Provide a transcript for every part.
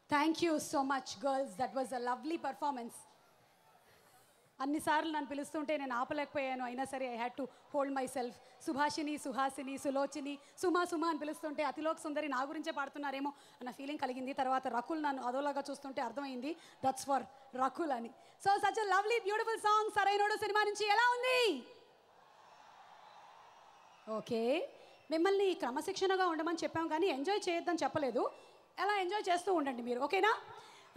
Thank you so much, girls. That was a lovely performance. అన్నిసార్లు నన్ను పిలుస్తుంటే నేను ఆపలేకపోయాను, అయినా సరే I had to hold my సెల్ఫ్. సుభాషిని, సుహాసిని, సులోచిని, సుమా సుమా అని పిలుస్తుంటే అతిలోక్ సుందరి నా గురించే పాడుతున్నారేమో అన్న ఫీలింగ్ కలిగింది. తర్వాత రకుల్ నన్ను అదోలాగా చూస్తుంటే అర్థమైంది దట్స్ ఫర్ రకుల్ అని. So such a lovely beautiful song Sarrainodu cinema నుంచి. ఎలా ఉంది? ఓకే, మిమ్మల్ని క్రమశిక్షణగా ఉండమని చెప్పాం కానీ ఎంజాయ్ చేయొద్దని చెప్పలేదు. ఎలా ఎంజాయ్ చేస్తూ ఉండండి మీరు, ఓకేనా?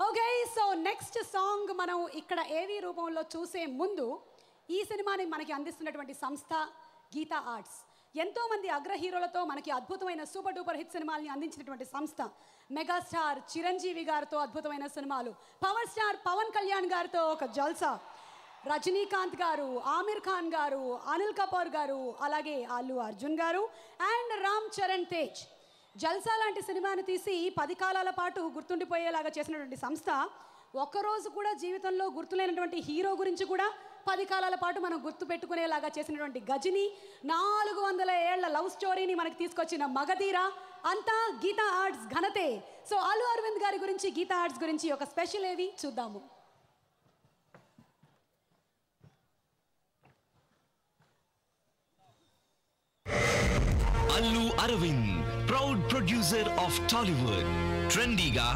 ఓకే, సో నెక్స్ట్ సాంగ్ మనం ఇక్కడ ఏవి రూపంలో చూసే ముందు ఈ సినిమాని మనకి అందిస్తున్నటువంటి సంస్థ గీతా ఆర్ట్స్. ఎంతోమంది అగ్ర హీరోలతో మనకి అద్భుతమైన సూపర్ డూపర్ హిట్ సినిమాల్ని అందించినటువంటి సంస్థ. మెగాస్టార్ చిరంజీవి గారితో అద్భుతమైన సినిమాలు, పవర్ స్టార్ పవన్ కళ్యాణ్ గారితో ఒక జల్సా, రజనీకాంత్ గారు, ఆమిర్ ఖాన్ గారు, అనిల్ కపూర్ గారు, అలాగే అల్లు అర్జున్ గారు అండ్ రామ్ చరణ్ తేజ్. జల్సా లాంటి సినిమాని తీసి 10 కాలాల పాటు గుర్తుండిపోయేలాగా చేసినటువంటి సంస్థ ఒక్కరోజు కూడా జీవితంలో గుర్తులేనటువంటి హీరో గురించి కూడా 10 కాలాల పాటు మనం గుర్తు పెట్టుకునేలాగా చేసినటువంటి గజిని, 400 ఏళ్ల లవ్ స్టోరీని మనకి తీసుకొచ్చిన మగధీర అంతా గీతా ఆర్ట్స్ ఘనతే. సో అల్లు అరవింద్ గారి గురించి, గీతా ఆర్ట్స్ గురించి ఒక స్పెషల్ ఏవి చూద్దాము. Allu Aravind, proud producer of Tollywood. ట్రెండీగా,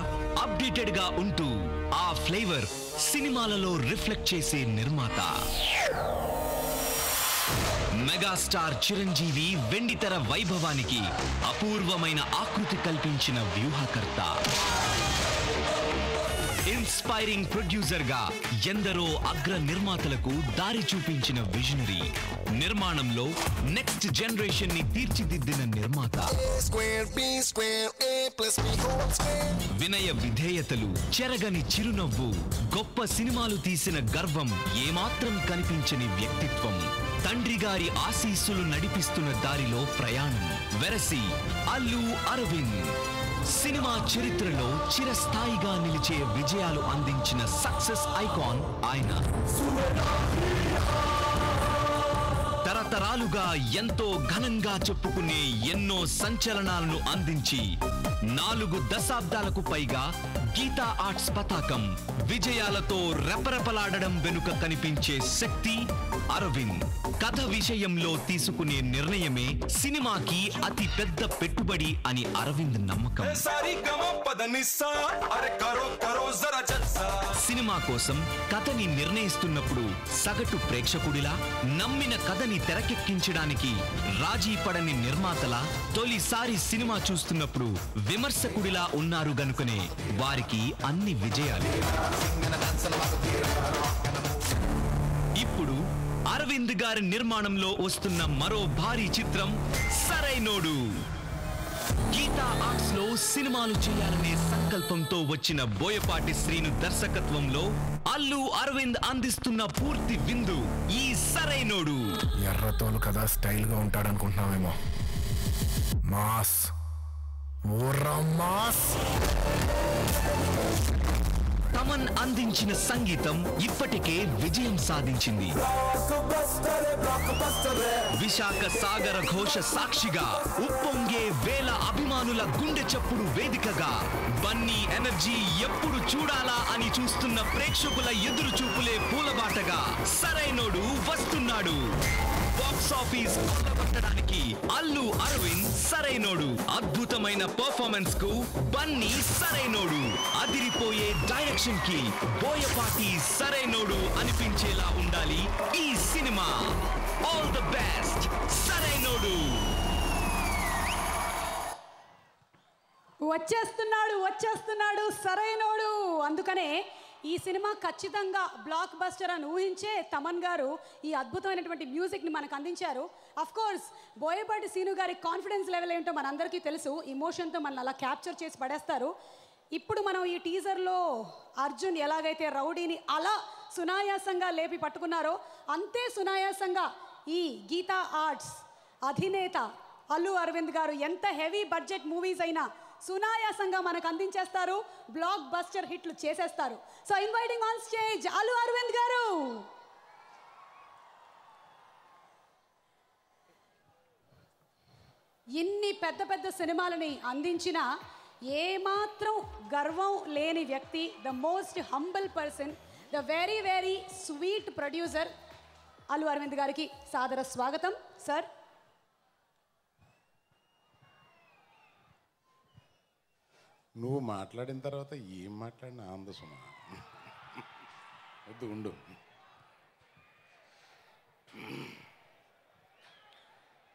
అప్డేటెడ్ గా ఉంటూ ఆ ఫ్లేవర్ సినిమాలలో రిఫ్లెక్ట్ చేసే నిర్మాత. మెగాస్టార్ చిరంజీవి వెండితెర వైభవానికి అపూర్వమైన ఆకృతి కల్పించిన వ్యూహకర్త. ఇన్స్పైరింగ్ ప్రొడ్యూసర్ గా ఎందరో అగ్ర నిర్మాతలకు దారి చూపించిన విజనరీ. నిర్మాణంలో నెక్స్ట్ జనరేషన్ ని తీర్చిదిద్దిన నిర్మాత. వినయ విధేయతలు, చెరగని చిరునవ్వు, గొప్ప సినిమాలు తీసిన గర్వం, ఏమాత్రం కనిపించని వ్యక్తిత్వం. తండ్రి గారి ఆశీస్సులు నడిపిస్తున్న దారిలో ప్రయాణం. వెరసి అల్లు అరవింద్. సినిమా చరిత్రలో చిరస్థాయిగా నిలిచే విజయాలు అందించిన సక్సెస్ ఐకాన్ ఆయన. తరతరాలుగా ఎంతో ఘనంగా చెప్పుకునే ఎన్నో సంచలనాలను అందించి 4 దశాబ్దాలకు పైగా గీతా ఆర్ట్స్ పతాకం విజయాలతో రెపరెపలాడడం వెనుక కనిపించే శక్తి అరవింద్. కథ విషయంలో తీసుకునే నిర్ణయమే సినిమాకి అతి పెద్ద పెట్టుబడి అని అరవింద్ నమ్మకం. సినిమా కోసం కథని నిర్ణయిస్తున్నప్పుడు సగటు ప్రేక్షకుడిలా, నమ్మిన కథని తెరకెక్కించడానికి రాజీ పడని నిర్మాతలా, తొలిసారి సినిమా చూస్తున్నప్పుడు విమర్శకుడిలా ఉన్నారు గనుకనే వారికి అన్ని విజయాలు. ఇప్పుడు అరవింద్ గారి నిర్మాణంలో వస్తున్న మరో భారీ చిత్రం సరైనోడు. గీతా ఆర్ట్స్ లో సినిమాలు చేయాలనే సంకల్పంతో వచ్చిన బోయపాటి శ్రీను దర్శకత్వంలో అల్లు అరవింద్ అందిస్తున్న పూర్తి విందు ఈ సరైనోడు. ఎర్రతోలు కదా స్టైల్ గా ఉంటాడనుకుంటున్నావేమో. మాస్, ఓరా మాస్. తమన్ అందించిన సంగీతం ఇప్పటికే విజయం సాధించింది. విశాఖ సాగర ఘోష సాక్షిగా, ఉప్పొంగే వేల అభిమానుల గుండె చప్పుడు వేదికగా, బన్నీ ఎనర్జీ ఎప్పుడు చూడాలా అని చూస్తున్న ప్రేక్షకుల ఎదురు చూపులే పూలబాటగా సరైనోడు వస్తున్నాడు. బాక్స్ ఆఫీస్ కొల్లగొట్టడానికి అల్లు అరవింద్ సరైనోడు. అద్భుతమైన పర్ఫార్మెన్స్ కు బన్నీ సరైనోడు. అదిరిపోయే డైరెక్షన్ కి బోయపాటి సరైనోడు అనిపించేలా ఉండాలి ఈ cinema. All the best Sarrainodu. వచ్చేస్తున్నాడు సరైనోడు. అందుకనే ఈ సినిమా ఖచ్చితంగా బ్లాక్ బస్టర్ అని ఊహించే తమన్ గారు ఈ అద్భుతమైనటువంటి మ్యూజిక్ని మనకు అందించారు. అఫ్ కోర్స్ బోయపాటి శ్రీను గారి కాన్ఫిడెన్స్ లెవెల్ ఏంటో మనందరికీ తెలుసు. ఇమోషన్తో మనల్ని అలా క్యాప్చర్ చేసి పడేస్తారు. ఇప్పుడు మనం ఈ టీజర్లో అర్జున్ ఎలాగైతే రౌడీని అలా సునాయాసంగా లేపి పట్టుకున్నారో అంతే సునాయాసంగా ఈ గీతా ఆర్ట్స్ అధినేత అల్లు అరవింద్ గారు ఎంత హెవీ బడ్జెట్ మూవీస్ అయినా సునాయాసంగా మనకు అందించేస్తారు. బ్లాక్ బస్టర్ హిట్లు చేసేస్తారు. So inviting on stage Allu Aravind గారు. ఇన్ని పెద్ద పెద్ద సినిమాలని అందించిన ఏమాత్రం గర్వం లేని వ్యక్తి, the most humble person, the very very sweet producer Allu Aravind గారికి సాదర స్వాగతం సార్. నువ్వు మాట్లాడిన తర్వాత ఏం మాట్లాడినా ఆనందసుమా వద్దు ఉండు.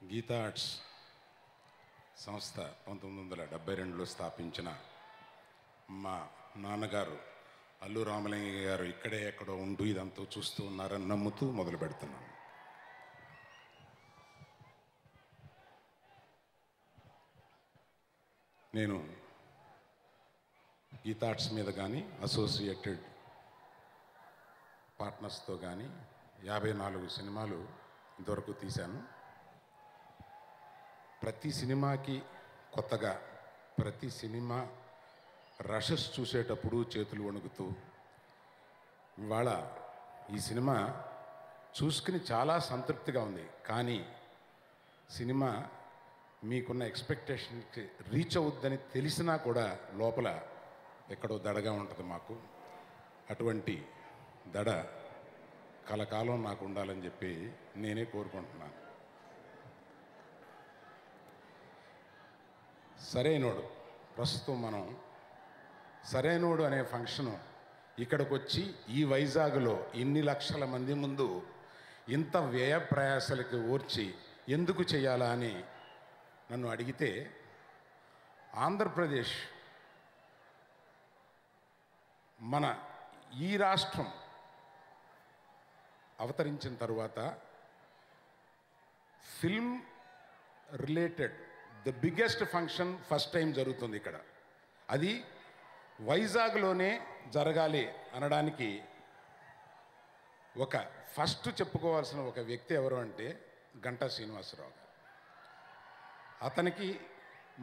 గీతా ఆర్ట్స్ సంస్థ 1972లో స్థాపించిన మా నాన్నగారు అల్లు రామలింగయ్య గారు ఇక్కడే ఎక్కడో ఉంటూ ఇదంతా చూస్తూ ఉన్నారని నమ్ముతూ మొదలు పెడుతున్నాను. నేను గీతా ఆర్ట్స్ మీద కానీ అసోసియేటెడ్ పార్ట్నర్స్తో కానీ 54 సినిమాలు ఇంతవరకు తీశాను. ప్రతి సినిమాకి కొత్తగా, ప్రతి సినిమా రషెస్ చూసేటప్పుడు చేతులు వణుకుతూ, ఇవాళ ఈ సినిమా చూసుకుని చాలా సంతృప్తిగా ఉంది. కానీ సినిమా మీకున్న ఎక్స్పెక్టేషన్కి రీచ్ అవుద్దని తెలిసినా కూడా లోపల ఎక్కడో దడగా ఉంటుంది మాకు. అటువంటి దడ కలకాలం నాకు ఉండాలని చెప్పి నేనే కోరుకుంటున్నాను. సరైనోడు, ప్రస్తుతం మనం సరైనోడు అనే ఫంక్షను ఇక్కడికి వచ్చి ఈ వైజాగ్లో ఇన్ని లక్షల మంది ముందు ఇంత వ్యయ ప్రయాసలకి ఓర్చి ఎందుకు చేయాలా అని నన్ను అడిగితే, ఆంధ్రప్రదేశ్ మన ఈ రాష్ట్రం అవతరించిన తరువాత film related the biggest function first time జరుగుతుంది ఇక్కడ. అది వైజాగ్లోనే జరగాలి అనడానికి ఒక ఫస్ట్ చెప్పుకోవాల్సిన ఒక వ్యక్తి ఎవరు అంటే గంటా శ్రీనివాసరావు గారు. అతనికి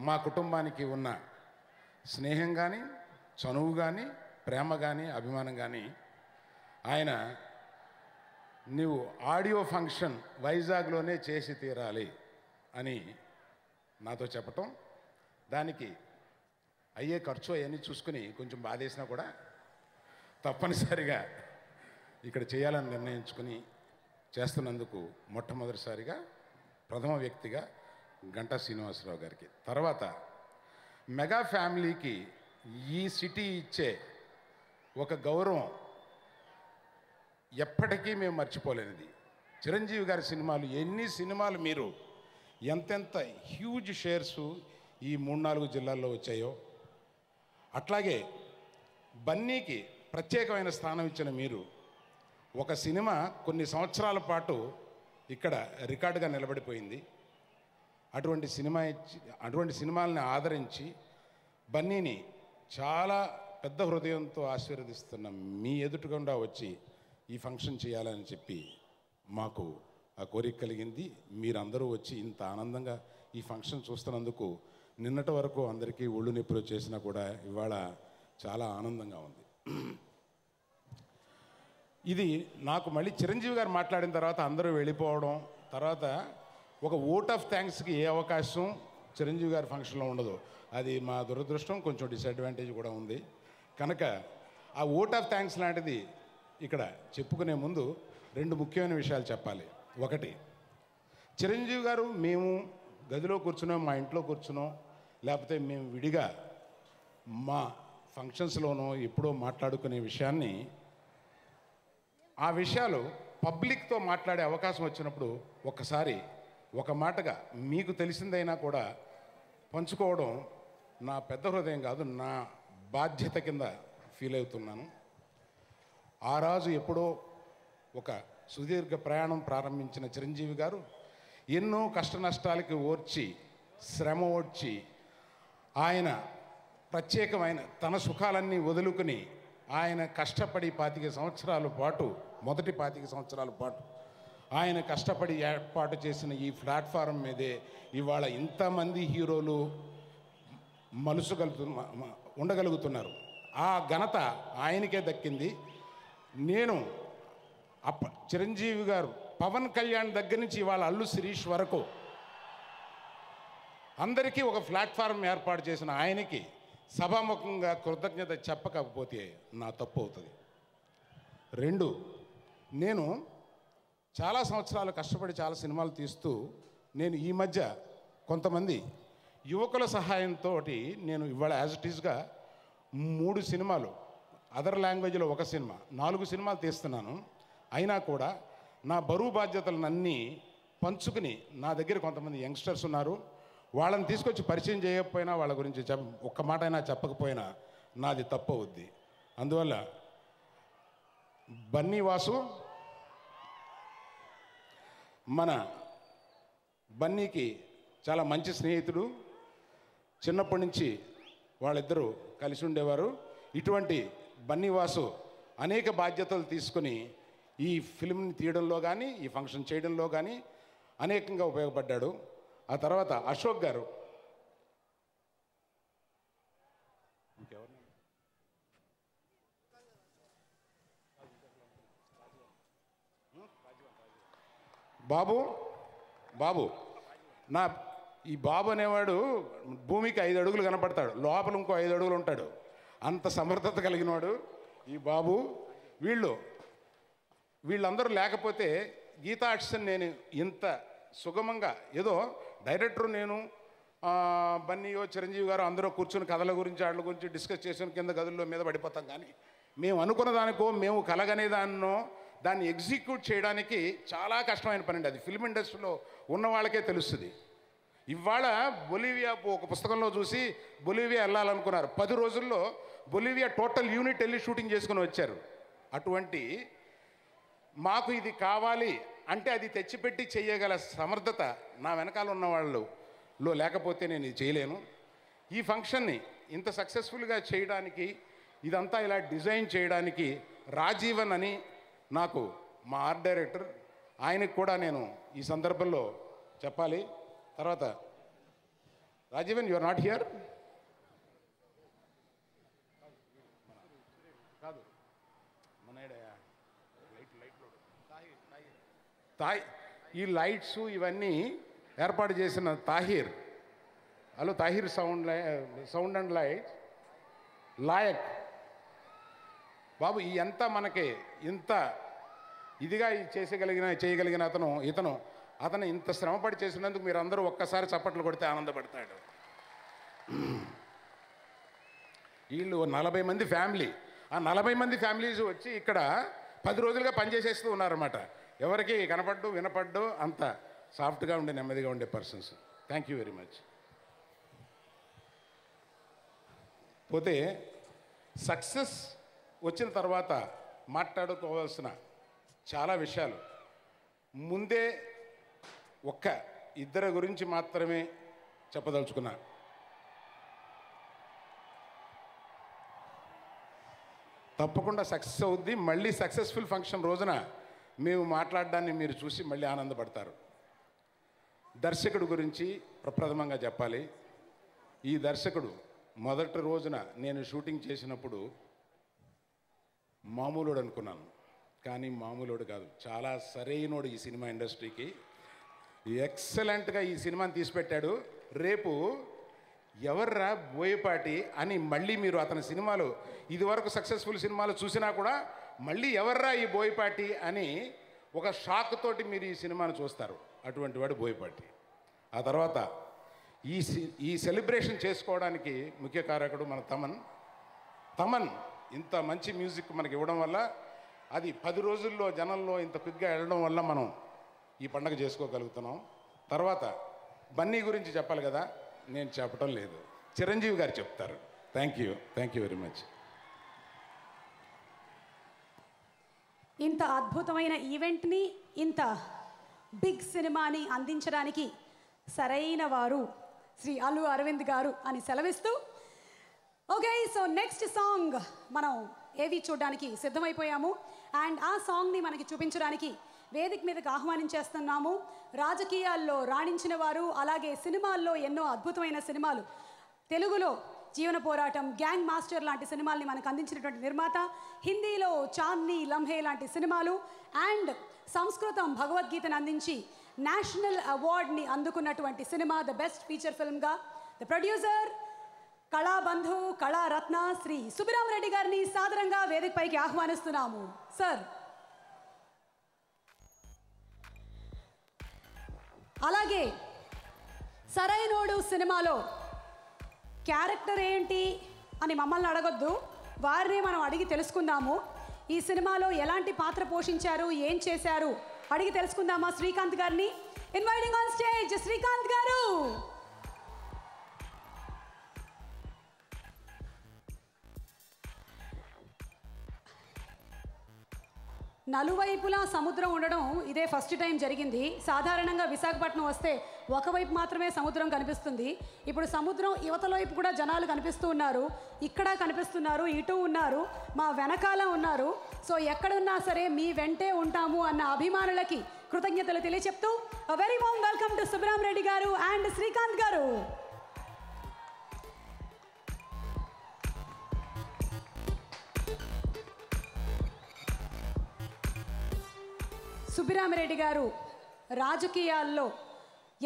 మా కుటుంబానికి ఉన్న స్నేహం కానీ, చనువు కానీ, ప్రేమ కానీ, అభిమానం కానీ, ఆయన నువ్వు ఆడియో ఫంక్షన్ వైజాగ్లోనే చేసి తీరాలి అని నాతో చెప్పటం, దానికి అయ్యే ఖర్చు అవన్నీ చూసుకుని కొంచెం బాధేసినా కూడా తప్పనిసరిగా ఇక్కడ చేయాలని నిర్ణయించుకుని చేస్తున్నందుకు మొట్టమొదటిసారిగా ప్రథమ వ్యక్తిగా గంటా శ్రీనివాసరావు గారికి, తర్వాత మెగా ఫ్యామిలీకి ఈ సిటీ ఇచ్చే ఒక గౌరవం ఎప్పటికీ మేము మర్చిపోలేనిది. చిరంజీవి గారి సినిమాలు, ఎన్ని సినిమాలు మీరు ఎంతెంత హ్యూజ్ షేర్సు ఈ 3-4 జిల్లాల్లో వచ్చాయో, అట్లాగే బన్నీకి ప్రత్యేకమైన స్థానం ఇచ్చిన మీరు ఒక సినిమా కొన్ని సంవత్సరాల పాటు ఇక్కడ రికార్డుగా నిలబడిపోయింది. అటువంటి సినిమాలని ఆదరించి బన్నీని చాలా పెద్ద హృదయంతో ఆశీర్వదిస్తున్న మీ ఎదుటికుండా వచ్చి ఈ ఫంక్షన్ చేయాలని చెప్పి మాకు ఆ కోరిక కలిగింది. మీరందరూ వచ్చి ఇంత ఆనందంగా ఈ ఫంక్షన్ చూస్తున్నందుకు నిన్నటి వరకు అందరికీ ఒళ్ళు నొప్పులు చేసినా కూడా ఇవాళ చాలా ఆనందంగా ఉంది. ఇది నాకు మళ్ళీ చిరంజీవి గారు మాట్లాడిన తర్వాత అందరూ వెళ్ళిపోవడం, తర్వాత ఒక ఓట్ ఆఫ్ థ్యాంక్స్కి ఏ అవకాశం చిరంజీవి గారి ఫంక్షన్లో ఉండదు. అది మా దురదృష్టం, కొంచెం డిసడ్వాంటేజ్ కూడా ఉంది. కనుక ఆ ఓట్ ఆఫ్ థ్యాంక్స్ లాంటిది ఇక్కడ చెప్పుకునే ముందు 2 ముఖ్యమైన విషయాలు చెప్పాలి. ఒకటి, చిరంజీవి గారు మేము గదిలో కూర్చున్నాం, మా ఇంట్లో కూర్చున్నాం, లేకపోతే మేము విడిగా మా ఫంక్షన్స్లోనో ఎప్పుడో మాట్లాడుకునే విషయాన్ని, ఆ విషయాలు పబ్లిక్తో మాట్లాడే అవకాశం వచ్చినప్పుడు ఒక్కసారి ఒక మాటగా మీకు తెలిసిందైనా కూడా పంచుకోవడం నా పెద్ద హృదయం కాదు, నా బాధ్యత కింద ఫీల్ అవుతున్నాను. ఆ రాజు ఎప్పుడో ఒక సుదీర్ఘ ప్రయాణం ప్రారంభించిన చిరంజీవి గారు ఎన్నో కష్ట నష్టాలకి ఓర్చి, శ్రమ ఓర్చి, ఆయన ప్రత్యేకమైన తన సుఖాలన్నీ వదులుకుని ఆయన కష్టపడి 25 సంవత్సరాల పాటు, మొదటి 25 సంవత్సరాల పాటు ఆయన కష్టపడి ఏర్పాటు చేసిన ఈ ప్లాట్ఫారం మీదే ఇవాళ ఇంతమంది హీరోలు ఉండగలుగుతున్నారు. ఆ ఘనత ఆయనకే దక్కింది. నేను చిరంజీవి గారు, పవన్ కళ్యాణ్ దగ్గర నుంచి ఇవాళ అల్లు శిరీష్ వరకు అందరికీ ఒక ప్లాట్ఫారం ఏర్పాటు చేసిన ఆయనకి సభాముఖంగా కృతజ్ఞత చెప్పకపోతే నా తప్పు అవుతుంది. 2, నేను చాలా సంవత్సరాలు కష్టపడి చాలా సినిమాలు తీస్తూ నేను ఈ మధ్య కొంతమంది యువకుల సహాయంతో నేను ఇవాళ యాజ్ ఇట్ ఈస్గా 3 సినిమాలు, అదర్ లాంగ్వేజ్లో 1 సినిమా, 4 సినిమాలు తీస్తున్నాను. అయినా కూడా నా బరువు బాధ్యతలన్నీ పంచుకుని నా దగ్గర కొంతమంది యంగ్స్టర్స్ ఉన్నారు. వాళ్ళని తీసుకొచ్చి పరిచయం చేయకపోయినా, వాళ్ళ గురించి ఒక్క మాట అయినా చెప్పకపోయినా నాది తప్పు అవుద్ది. అందువల్ల బన్నీ వాసు మన బన్నీకి చాలా మంచి స్నేహితుడు. చిన్నప్పటి నుంచి వాళ్ళిద్దరూ కలిసి ఉండేవారు. ఇటువంటి బన్నీ వాసు అనేక బాధ్యతలు తీసుకొని ఈ ఫిల్మ్ని తీయడంలో కానీ, ఈ ఫంక్షన్ చేయడంలో కానీ అనేకంగా ఉపయోగపడ్డాడు. ఆ తర్వాత అశోక్ గారు, బాబు నా ఈ బాబు అనేవాడు భూమికి 5 అడుగులు కనపడతాడు, లోపల ఇంకో 5 అడుగులు ఉంటాడు. అంత సమర్థత కలిగినవాడు ఈ బాబు. వీళ్ళందరూ లేకపోతే గీతా ఆర్ట్స్ని నేను ఇంత సుగమంగా, ఏదో డైరెక్టర్ నేను బన్నీయో చిరంజీవి గారు అందరూ కూర్చుని కథల గురించి వాటి గురించి డిస్కస్ చేసిన కింద గదుల్లో మీద పడిపోతాం. కానీ మేము అనుకున్న దానికో, మేము కలగనే దాన్ని ఎగ్జిక్యూట్ చేయడానికి చాలా కష్టమైన పని అండి. అది ఫిల్మ్ ఇండస్ట్రీలో ఉన్న వాళ్ళకే తెలుస్తుంది. ఇవాళ బొలీవియా ఒక పుస్తకంలో చూసి బొలీవియా వెళ్ళాలనుకున్నారు. 10 రోజుల్లో బొలీవియా టోటల్ యూనిట్ వెళ్ళి షూటింగ్ చేసుకుని వచ్చారు. అటువంటి మాకు ఇది కావాలి అంటే అది తెచ్చిపెట్టి చేయగల సమర్థత నా వెనకాల ఉన్న వాళ్ళు లేకపోతే నేను ఇది చేయలేను. ఈ ఫంక్షన్ని ఇంత సక్సెస్ఫుల్గా చేయడానికి, ఇదంతా ఇలా డిజైన్ చేయడానికి రాజీవన్ అని నాకు మా ఆర్ట్ డైరెక్టర్, ఆయనకు కూడా నేను ఈ సందర్భంలో చెప్పాలి. తర్వాత Rajeevan, you are not here. కాదు ఈ లైట్స్ ఇవన్నీ ఏర్పాటు చేసిన Tahir. Hello Tahir, sound and light Layak Babu. ఈ ఎంత మనకి ఇంత ఇదిగా చేయగలిగిన అతను ఇంత శ్రమపడి చేసినందుకు మీరు అందరూ ఒక్కసారి చప్పట్లు కొడితే ఆనందపడతాడు. వీళ్ళు 40 మంది ఫ్యామిలీ, ఆ 40 మంది ఫ్యామిలీస్ వచ్చి ఇక్కడ 10 రోజులుగా పనిచేసేస్తూ ఉన్నారన్నమాట. ఎవరికి కనపడ్డు వినపడ్డు అంత సాఫ్ట్గా ఉండే నెమ్మదిగా ఉండే persons. Thank you very much. పోతే సక్సెస్ వచ్చిన తర్వాత మాట్లాడుకోవాల్సిన చాలా విషయాలు ముందే ఒక్క 2 గురించి మాత్రమే చెప్పదలుచుకున్నా. తప్పకుండా సక్సెస్ అవుద్ది. మళ్ళీ సక్సెస్ఫుల్ ఫంక్షన్ రోజున మేము మాట్లాడడాన్ని మీరు చూసి మళ్ళీ ఆనందపడతారు. దర్శకుడు గురించి ప్రప్రథమంగా చెప్పాలి. ఈ దర్శకుడు మొదటి రోజున నేను షూటింగ్ చేసినప్పుడు మామూలుడు అనుకున్నాను, కానీ మామూలుడు కాదు, చాలా సరైనోడు ఈ సినిమా ఇండస్ట్రీకి. ఎక్సలెంట్గా ఈ సినిమాని తీసిపెట్టాడు. రేపు ఎవర్రా బోయపాటి అని మళ్ళీ మీరు అతని సినిమాలు ఇదివరకు సక్సెస్ఫుల్ సినిమాలు చూసినా కూడా మళ్ళీ ఎవర్రా ఈ బోయపాటి అని ఒక షాక్ తోటి మీరు ఈ సినిమాను చూస్తారు. అటువంటి వాడు బోయపాటి. ఆ తర్వాత ఈ సెలబ్రేషన్ చేసుకోవడానికి ముఖ్య కారకుడు మన తమన్ ఇంత మంచి మ్యూజిక్ మనకి ఇవ్వడం వల్ల, అది 10 రోజుల్లో జనంలో ఇంత క్విక్గా వెళ్ళడం వల్ల మనం ఈ పండగ చేసుకోగలుగుతున్నాం. తర్వాత బన్నీ గురించి చెప్పాలి కదా, నేను చెప్పడం లేదు, చిరంజీవి గారు చెప్తారు. Thank you very much. ఇంత అద్భుతమైన ఈవెంట్ని, ఇంత బిగ్ సినిమాని అందించడానికి సరైన వారు శ్రీ అల్లు అరవింద్ గారు అని సెలవిస్తూ, ఓకే, సో నెక్స్ట్ సాంగ్ మనం ఏవి చూడడానికి సిద్ధమైపోయాము. అండ్ ఆ సాంగ్ని మనకి చూపించడానికి వేదిక మీదకి ఆహ్వానించేస్తున్నాము రాజకీయాల్లో రాణించిన వారు, అలాగే సినిమాల్లో ఎన్నో అద్భుతమైన సినిమాలు, తెలుగులో జీవన పోరాటం, గ్యాంగ్ మాస్టర్ లాంటి సినిమాల్ని మనకు అందించినటువంటి నిర్మాత, హిందీలో చాందనీ లంహే లాంటి సినిమాలు, అండ్ సంస్కృతం భగవద్గీతను అందించి నేషనల్ అవార్డ్ని అందుకున్నటువంటి సినిమా ద బెస్ట్ ఫీచర్ ఫిల్మ్గా ద ప్రొడ్యూసర్ కళాబంధు కళారత్న శ్రీ సుబ్బిరామరెడ్డి గారిని సాదరంగా వేదికపైకి ఆహ్వానిస్తున్నాము. సార్, అలాగే సరైనోడు సినిమాలో క్యారెక్టర్ ఏంటి అని మమ్మల్ని అడగొద్దు, వారిని మనం అడిగి తెలుసుకుందాము. ఈ సినిమాలో ఎలాంటి పాత్ర పోషించారు, ఏం చేశారు అడిగి తెలుసుకుందామా శ్రీకాంత్ గారిని. ఇన్వైటింగ్ ఆన్ స్టేజ్ శ్రీకాంత్ గారు. నలువైపులా సముద్రం ఉండడం ఇదే ఫస్ట్ టైం జరిగింది. సాధారణంగా విశాఖపట్నం వస్తే ఒకవైపు మాత్రమే సముద్రం కనిపిస్తుంది. ఇప్పుడు సముద్రం యువతల వైపు కూడా జనాలు కనిపిస్తూ ఉన్నారు, ఇక్కడ కనిపిస్తున్నారు, ఇటు ఉన్నారు, మా వెనకాల ఉన్నారు. సో ఎక్కడున్నా సరే మీ వెంటే ఉంటాము అన్న అభిమానులకి కృతజ్ఞతలు తెలియచెప్తూ very warm welcome to Subbirami Reddy గారు అండ్ శ్రీకాంత్ గారు. సుబ్బిరామరెడ్డి గారు రాజకీయాల్లో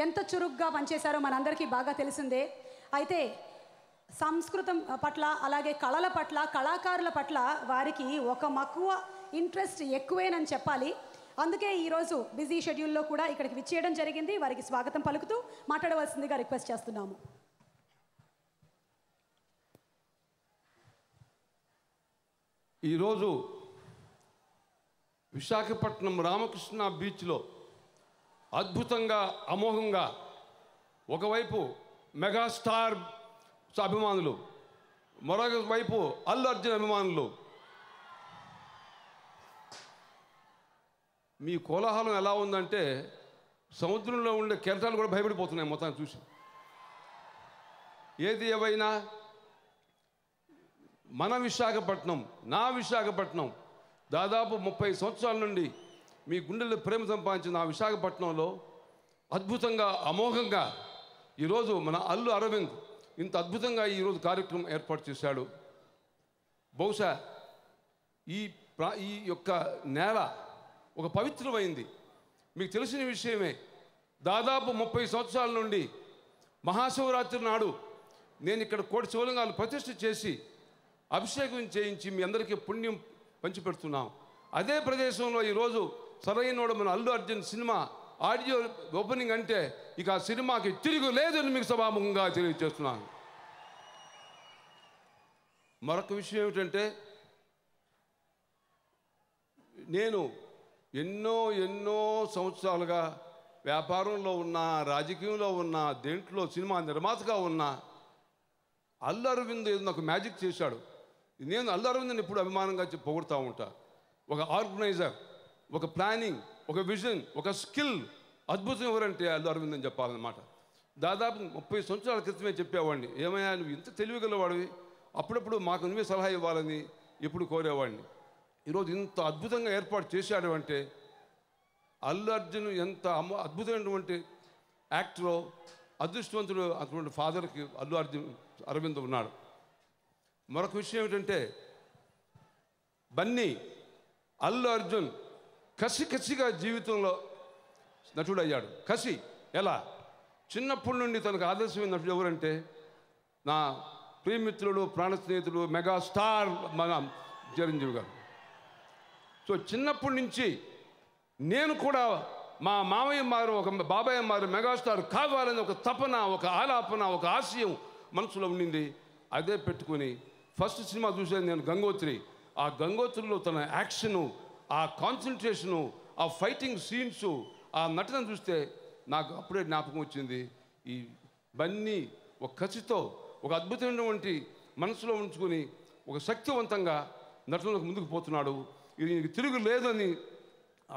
ఎంత చురుగ్గా పనిచేశారో మనందరికీ బాగా తెలిసిందే. అయితే సంస్కృతం పట్ల అలాగే కళల పట్ల కళాకారుల పట్ల వారికి ఒక మక్కువ ఇంట్రెస్ట్ ఎక్కువేనని చెప్పాలి. అందుకే ఈరోజు బిజీ షెడ్యూల్లో కూడా ఇక్కడికి విచ్చేయడం జరిగింది. వారికి స్వాగతం పలుకుతూ మాట్లాడవలసిందిగా రిక్వెస్ట్ చేస్తున్నాము. ఈరోజు విశాఖపట్నం రామకృష్ణ బీచ్లో అద్భుతంగా అమోఘంగా ఒకవైపు మెగాస్టార్ అభిమానులు, మరొక వైపు అల్లు అర్జున్ అభిమానులు. మీ కోలాహలం ఎలా ఉందంటే సముద్రంలో ఉండే కెరటాలు కూడా భయపడిపోతున్నాయి మొత్తాన్ని చూసి. ఏది ఏవైనా మన విశాఖపట్నం, నా విశాఖపట్నం దాదాపు 30 సంవత్సరాల నుండి మీ గుండెల్లో ప్రేమ సంపాదించిన ఆ విశాఖపట్నంలో అద్భుతంగా అమోఘంగా ఈరోజు మన అల్లు అరవింద్ ఇంత అద్భుతంగా ఈరోజు కార్యక్రమం ఏర్పాటు చేశాడు. బహుశా ఈ యొక్క నేల ఒక పవిత్రమైంది. మీకు తెలిసిన విషయమే, దాదాపు 30 సంవత్సరాల నుండి మహాశివరాత్రి నాడు నేను ఇక్కడ కోటి శివలింగాలు ప్రతిష్ఠ చేసి అభిషేకం చేయించి మీ అందరికీ పుణ్యం పంచిపెడుతున్నాం. అదే ప్రదేశంలో ఈరోజు సరైనోడు మన Allu Arjun cinema audio opening అంటే ఇక ఆ సినిమాకి తిరుగు లేదని మీకు సభాముఖంగా తెలియజేస్తున్నాను. మరొక విషయం ఏమిటంటే, నేను ఎన్నో సంవత్సరాలుగా వ్యాపారంలో ఉన్నా, రాజకీయంలో ఉన్నా, దేంట్లో సినిమా నిర్మాతగా ఉన్నా అల్లు అరవింద్ నాకు మ్యాజిక్ చేశాడు. నేను అల్లు అరవింద్ని ఎప్పుడు అభిమానంగా పొగుడుతూ ఉంటా. ఒక ఆర్గనైజర్, ఒక ప్లానింగ్, ఒక విజన్, ఒక స్కిల్ అద్భుతం ఎవరంటే అల్లు అరవింద్ అని చెప్పాలన్నమాట. దాదాపు 30 సంవత్సరాల క్రితమే చెప్పేవాడిని, ఏమయ్యా నువ్వు ఇంత తెలివిగలవాడివి, అప్పుడప్పుడు మాకు నువ్వే సలహా ఇవ్వాలని ఎప్పుడు కోరేవాడిని. ఈరోజు ఇంత అద్భుతంగా ఏర్పాటు చేశాడు అంటే అల్లు అర్జున్ ఎంత అద్భుతమైనటువంటి యాక్టరో, అదృష్టవంతుడు అటువంటి ఫాదర్కి అల్లు అరవింద్ ఉన్నాడు. మరొక విషయం ఏమిటంటే, బన్నీ అల్లు అర్జున్ కసిగా జీవితంలో నటుడు అయ్యాడు. కసి ఎలా? చిన్నప్పటి నుండి తనకు ఆదర్శమైన నటుడు ఎవరంటే నా ప్రియమిత్రుడు, ప్రాణ స్నేహితుడు, మెగాస్టార్ మన చిరంజీవి గారు. సో చిన్నప్పటి నుంచి నేను కూడా మా మామయ్య మారు, ఒక బాబాయ్ మారు మెగాస్టార్ కావాలని ఒక తపన, ఒక ఆలాపన, ఒక ఆశయం మనసులో ఉండింది. అదే పెట్టుకుని ఫస్ట్ సినిమా చూసాను నేను గంగోత్రి. ఆ గంగోత్రిలో తన యాక్షను, ఆ కాన్సన్ట్రేషను, ఆ ఫైటింగ్ సీన్సు, ఆ నటన చూస్తే నాకు అప్పుడే జ్ఞాపకం వచ్చింది. ఈ బన్నీ ఒక కసితో, ఒక అద్భుతమైనటువంటి మనసులో ఉంచుకొని ఒక శక్తివంతంగా నటనకు ముందుకు పోతున్నాడు. ఇది తిరుగు లేదని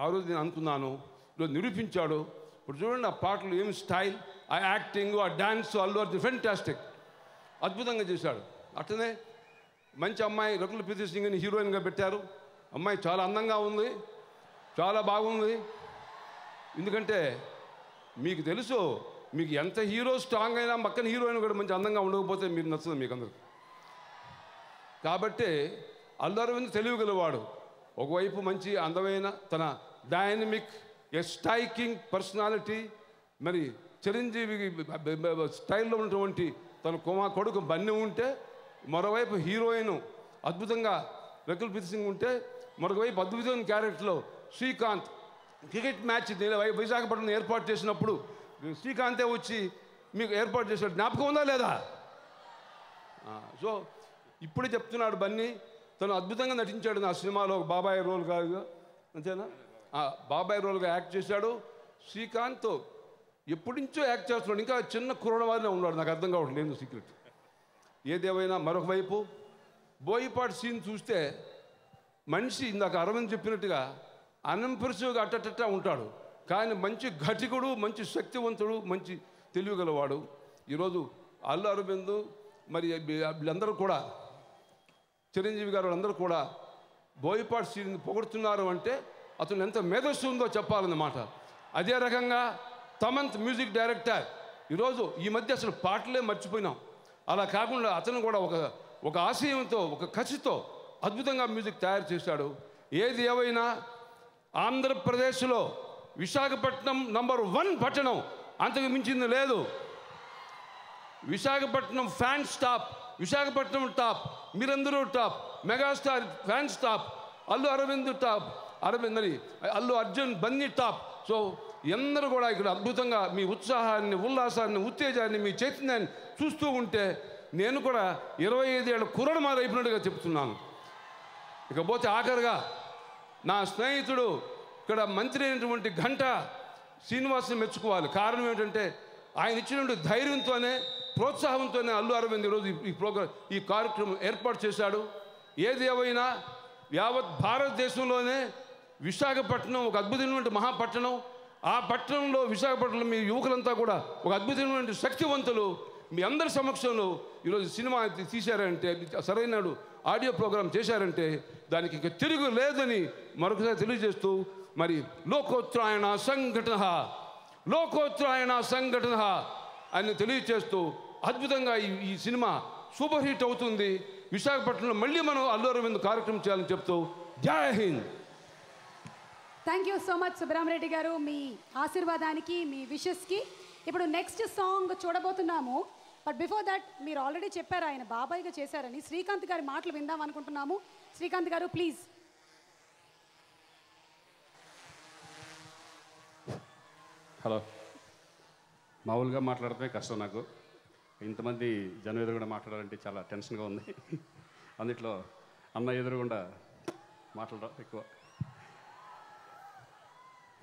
ఆ రోజు నేను అనుకున్నాను. ఈరోజు నిరూపించాడు. ఇప్పుడు చూడండి ఆ పాటలు ఏమి స్టైల్, ఆ యాక్టింగ్, ఆ డ్యాన్స్, అల్లు అర్జున్ ఫెంటాస్టిక్ అద్భుతంగా చేశాడు. అట్లనే మంచి అమ్మాయి రకుల్ ప్రీతి సింగ్ని హీరోయిన్గా పెట్టారు. అమ్మాయి చాలా అందంగా ఉంది, చాలా బాగుంది. ఎందుకంటే మీకు తెలుసు, మీకు ఎంత హీరో స్ట్రాంగ్ అయినా పక్కన హీరోయిన్ కూడా మంచి అందంగా ఉండకపోతే మీరు నచ్చదు మీకు అందరికి. కాబట్టి అల్లు అరవింద్ తెలివిగలవాడు. ఒకవైపు మంచి అందమైన తన డైనమిక్ స్ట్రైకింగ్ పర్సనాలిటీ, మరి చిరంజీవి స్టైల్లో ఉన్నటువంటి తన కొడుకు బన్నీ ఉంటే, మరోవైపు హీరోయిన్ అద్భుతంగా రకుల్ ప్రీత్ సింగ్ ఉంటే, మరొకవైపు అద్భుతమైన క్యారెక్టర్లో శ్రీకాంత్ క్రికెట్ మ్యాచ్ విశాఖపట్నం ఏర్పాటు చేసినప్పుడు శ్రీకాంతే వచ్చి మీకు ఏర్పాటు చేశాడు. జ్ఞాపకం ఉందా లేదా? సో ఇప్పుడే చెప్తున్నాడు బన్నీ, తను అద్భుతంగా నటించాడు నా సినిమాలో బాబాయ్ రోల్ కాదు అంతేనా, బాబాయ్ రోల్గా యాక్ట్ చేశాడు. శ్రీకాంత్ ఎప్పటి నుంచో యాక్ట్ చేస్తున్నాడు, ఇంకా చిన్న కుర్రవాడినే ఉన్నాడు. నాకు అర్థం కావట్లేదు సీక్రెట్. ఏదేమైనా మరొక వైపు బోయపాటి సీన్ చూస్తే మనిషి ఇందాక అరవింద్ చెప్పినట్టుగా అన్ఇంప్రెసివ్గా అట్టట్టా ఉంటాడు, కానీ మంచి ఘటికుడు, మంచి శక్తివంతుడు, మంచి తెలివిగలవాడు. ఈరోజు అల్లు అరవింద్ మరి వీళ్ళందరూ కూడా, చిరంజీవి గారు వాళ్ళందరూ కూడా బోయపాటి సీన్ని పొగుడుతున్నారు అంటే అతను ఎంత మేధస్సు ఉందో చెప్పాలన్నమాట. అదే రకంగా తమంత్ మ్యూజిక్ డైరెక్టర్, ఈరోజు ఈ మధ్య అసలు పాటలే మర్చిపోయినాం. అలా కాకుండా అతను కూడా ఒక ఆశయంతో, ఒక కసితో అద్భుతంగా మ్యూజిక్ తయారు చేశాడు. ఏది ఏవైనా ఆంధ్రప్రదేశ్లో విశాఖపట్నం #1 పట్టణం, అంతకు మించింది లేదు. Visakhapatnam fans top, Visakhapatnam top, మీరందరూ top, megastar fans top, Allu Aravind top, Allu Arjun Bunny top. So అందరూ కూడా ఇక్కడ అద్భుతంగా మీ ఉత్సాహాన్ని, ఉల్లాసాన్ని, ఉత్తేజాన్ని, మీ చైతన్యాన్ని చూస్తూ ఉంటే నేను కూడా 25 ఏళ్ళ కుర్రమారు అయిపోయినట్టుగా చెప్తున్నాను. ఇకపోతే ఆఖరిగా నా స్నేహితుడు ఇక్కడ మంత్రి అయినటువంటి గంటా శ్రీనివాస్ని మెచ్చుకోవాలి. కారణం ఏంటంటే ఆయన ఇచ్చినటువంటి ధైర్యంతోనే, ప్రోత్సాహంతోనే అల్లు అరవింద్ ఈరోజు ఈ కార్యక్రమం ఏర్పాటు చేశాడు. ఏది ఏవైనా యావత్ భారతదేశంలోనే విశాఖపట్నం ఒక అద్భుతమైనటువంటి మహాపట్టణం. ఆ పట్టణంలో విశాఖపట్నంలో మీ యువకులంతా కూడా ఒక అద్భుతమైనటువంటి శక్తివంతులు. మీ అందరి సమక్షంలో ఈరోజు సినిమా తీశారంటే, సరైన ఆడియో ప్రోగ్రాం చేశారంటే దానికి ఇంకా తిరుగు లేదని మరొకసారి తెలియజేస్తూ, మరి లోకోత్తరాయణ సంఘటన అని తెలియజేస్తూ అద్భుతంగా ఈ సినిమా సూపర్ హిట్ అవుతుంది. విశాఖపట్నంలో మళ్ళీ మనం అల్లు అరవింద్ కార్యక్రమం చేయాలని చెప్తూ జై Hind. Thank you so much Subrahma Reddy గారు, మీ ఆశీర్వాదానికి, మీ విషెస్కి. ఇప్పుడు నెక్స్ట్ సాంగ్ చూడబోతున్నాము. బట్ బిఫోర్ దట్ మీరు ఆల్రెడీ చెప్పారు ఆయన బాబాయ్గా చేశారని. శ్రీకాంత్ గారి మాటలు విందాం అనుకుంటున్నాము. శ్రీకాంత్ గారు ప్లీజ్. హలో. మామూలుగా మాట్లాడితే కష్టం నాకు, ఇంతమంది జనం ఎదురుగుండా మాట్లాడాలంటే చాలా టెన్షన్గా ఉంది. అందుట్లో అన్న ఎదురుగుండా మాట్లాడడం ఎక్కువ.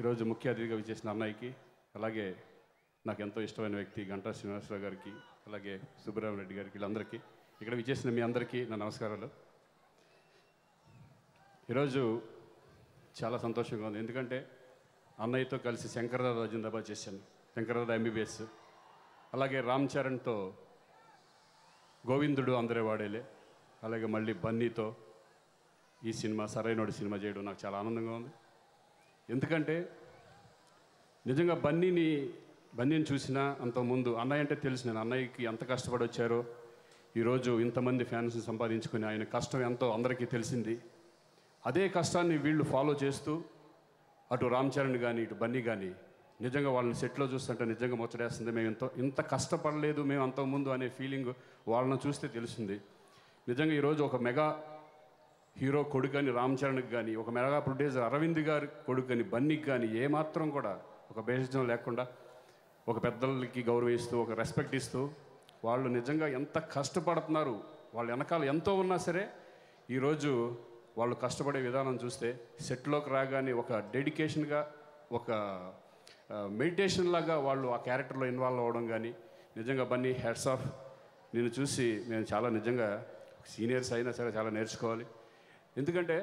ఈరోజు ముఖ్య అతిథిగా విచ్చేసిన అన్నయ్యకి, అలాగే నాకు ఎంతో ఇష్టమైన వ్యక్తి గంటా శ్రీనివాసరావు గారికి, అలాగే సుబ్రహ్మరెడ్డి గారికి, వీళ్ళందరికీ, ఇక్కడ విచ్చేసిన మీ అందరికీ నా నమస్కారాలు. ఈరోజు చాలా సంతోషంగా ఉంది, ఎందుకంటే అన్నయ్యతో కలిసి శంకర్దాదా జిందాబాద్ చేశాను, శంకర్దాదా MBBS, అలాగే రామ్ చరణ్తో గోవిందుడు అందరే వాడేలే, అలాగే మళ్ళీ బన్నీతో ఈ సినిమా సరైనోడు సినిమా చేయడం నాకు చాలా ఆనందంగా ఉంది. ఎందుకంటే నిజంగా బన్నీని చూసినా అంతకుముందు అన్నయ్య అంటే తెలుసు, నేను అన్నయ్యకి ఎంత కష్టపడి వచ్చారో, ఈరోజు ఇంతమంది ఫ్యాన్స్ని సంపాదించుకుని ఆయన కష్టం ఎంతో అందరికీ తెలిసింది. అదే కష్టాన్ని వీళ్ళు ఫాలో చేస్తూ అటు రామ్ చరణ్ కానీ ఇటు బన్నీ కానీ నిజంగా వాళ్ళని సెట్లో చూస్తుంటే నిజంగా ముచ్చటేస్తుంది. మేము ఇంత కష్టపడలేదు మేము అంతకుముందు అనే ఫీలింగ్ వాళ్ళని చూస్తే తెలిసింది. నిజంగా ఈరోజు ఒక మెగా హీరో కొడుకని రామ్ చరణ్కి కానీ, ఒక మెగా ప్రొడ్యూసర్ అరవింద్ గారి కొడుకని బన్నీకి కానీ ఏమాత్రం కూడా ఒక భేషజం లేకుండా ఒక పెద్దలకి గౌరవిస్తూ, ఒక రెస్పెక్ట్ ఇస్తూ, వాళ్ళు నిజంగా ఎంత కష్టపడుతున్నారు, వాళ్ళ వెనకాల ఎంతో ఉన్నా సరే ఈరోజు వాళ్ళు కష్టపడే విధానం చూస్తే సెట్లోకి రాగానే ఒక డెడికేషన్గా, ఒక మెడిటేషన్ లాగా వాళ్ళు ఆ క్యారెక్టర్లో ఇన్వాల్వ్ అవ్వడం కానీ, నిజంగా బన్నీ హ్యాట్స్ ఆఫ్. నేను చూసి నేను చాలా నిజంగా సీనియర్స్ అయినా సరే చాలా నేర్చుకోవాలి. ఎందుకంటే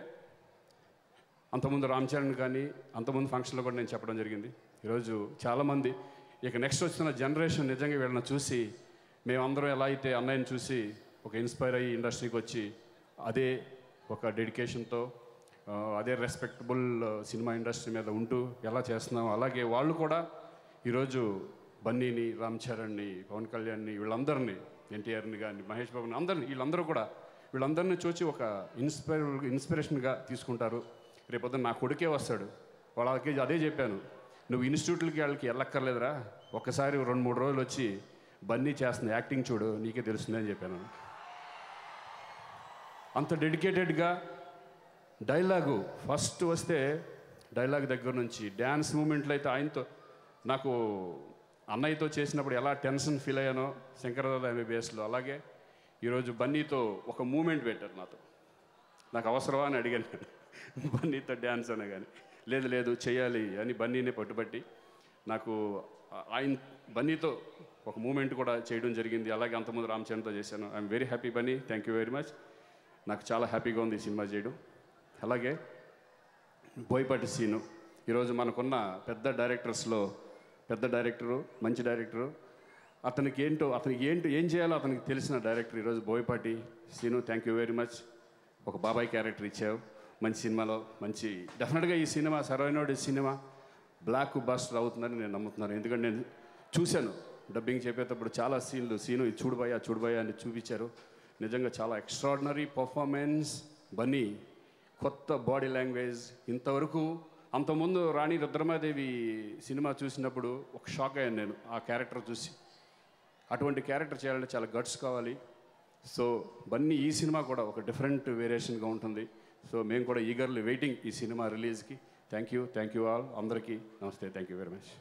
అంతకుముందు రామ్ చరణ్ కానీ అంతకుముందు ఫంక్షన్లో కూడా నేను చెప్పడం జరిగింది. ఈరోజు చాలామంది ఇక నెక్స్ట్ వస్తున్న జనరేషన్ నిజంగా వీళ్ళని చూసి, మేమందరం ఎలా అయితే అన్నయ్యని చూసి ఒక ఇన్స్పైర్ అయ్యి ఇండస్ట్రీకి వచ్చి అదే ఒక డెడికేషన్తో, అదే రెస్పెక్టబుల్ సినిమా ఇండస్ట్రీ మీద ఉంటూ ఎలా చేస్తున్నాం, అలాగే వాళ్ళు కూడా ఈరోజు బన్నీని, రామ్ చరణ్ని, పవన్ కళ్యాణ్ని, వీళ్ళందరినీ, ఎన్టీఆర్ని కానీ, మహేష్ బాబుని, వీళ్ళందరినీ చూసి ఒక ఇన్స్పిరేషన్గా తీసుకుంటారు. రేపొద్దున నా కొడుకే వస్తాడు, వాళ్ళకి అదే చెప్పాను, నువ్వు ఇన్స్టిట్యూట్లకి వాళ్ళకి వెళ్ళక్కర్లేదురా, ఒక్కసారి 2-3 రోజులు వచ్చి బన్నీ చేస్తున్న యాక్టింగ్ చూడు నీకే తెలుస్తుంది అని చెప్పాను. అంత డెడికేటెడ్గా డైలాగు ఫస్ట్ వస్తే డైలాగ్ దగ్గర నుంచి డ్యాన్స్ మూమెంట్లు అయితే ఆయనతో నాకు అన్నయ్యతో చేసినప్పుడు ఎలా టెన్షన్ ఫీల్ అయ్యానో శంకరదాద ఎంబీబీఎస్లో, అలాగే ఈరోజు బన్నీతో ఒక మూమెంట్ పెట్టారు నాతో. నాకు అవసరమా అని అడిగాను బన్నీతో డ్యాన్స్ అనే, కానీ లేదు లేదు చేయాలి అని బన్నీనే పట్టుబట్టి నాకు ఆయన బన్నీతో ఒక మూమెంట్ కూడా చేయడం జరిగింది. అలాగే అంతకుముందు రామచరణ్తో చేశాను. I'm very happy Bunny, thank you very much. నాకు చాలా హ్యాపీగా ఉంది ఈ సినిమా చేయడం. అలాగే బోయపాటి సీను ఈరోజు మనకున్న పెద్ద డైరెక్టర్స్లో పెద్ద డైరెక్టరు, మంచి డైరెక్టరు. అతనికి ఏం చేయాలో అతనికి తెలిసిన డైరెక్టర్ ఈరోజు Boyapati Seenu. Thank you very much. ఒక బాబాయ్ క్యారెక్టర్ ఇచ్చావు మంచి సినిమాలో. మంచి డెఫినెట్గా ఈ సినిమా సరైనోడి సినిమా బ్లాక్ బస్టర్ అవుతుందని నేను నమ్ముతున్నాను. ఎందుకంటే నేను చూశాను డబ్బింగ్ చెప్పేటప్పుడు చాలా సీను ఇది చూడబోయా అని చూపించారు. నిజంగా చాలా ఎక్స్ట్రాడినరీ పర్ఫార్మెన్స్. బన్నీ కొత్త బాడీ లాంగ్వేజ్. ఇంతవరకు అంతకుముందు రాణి రుద్రమాదేవి సినిమా చూసినప్పుడు ఒక షాక్ అయ్యాను నేను ఆ క్యారెక్టర్ చూసి. అటువంటి క్యారెక్టర్ చేయాలంటే చాలా గట్స్ కావాలి. సో బన్నీ ఈ సినిమా కూడా ఒక డిఫరెంట్ వేరియేషన్గా ఉంటుంది. సో మేము కూడా ఈగర్లీ వెయిటింగ్ ఈ సినిమా రిలీజ్కి. Thank you all. అందరికీ నమస్తే. Thank you very much.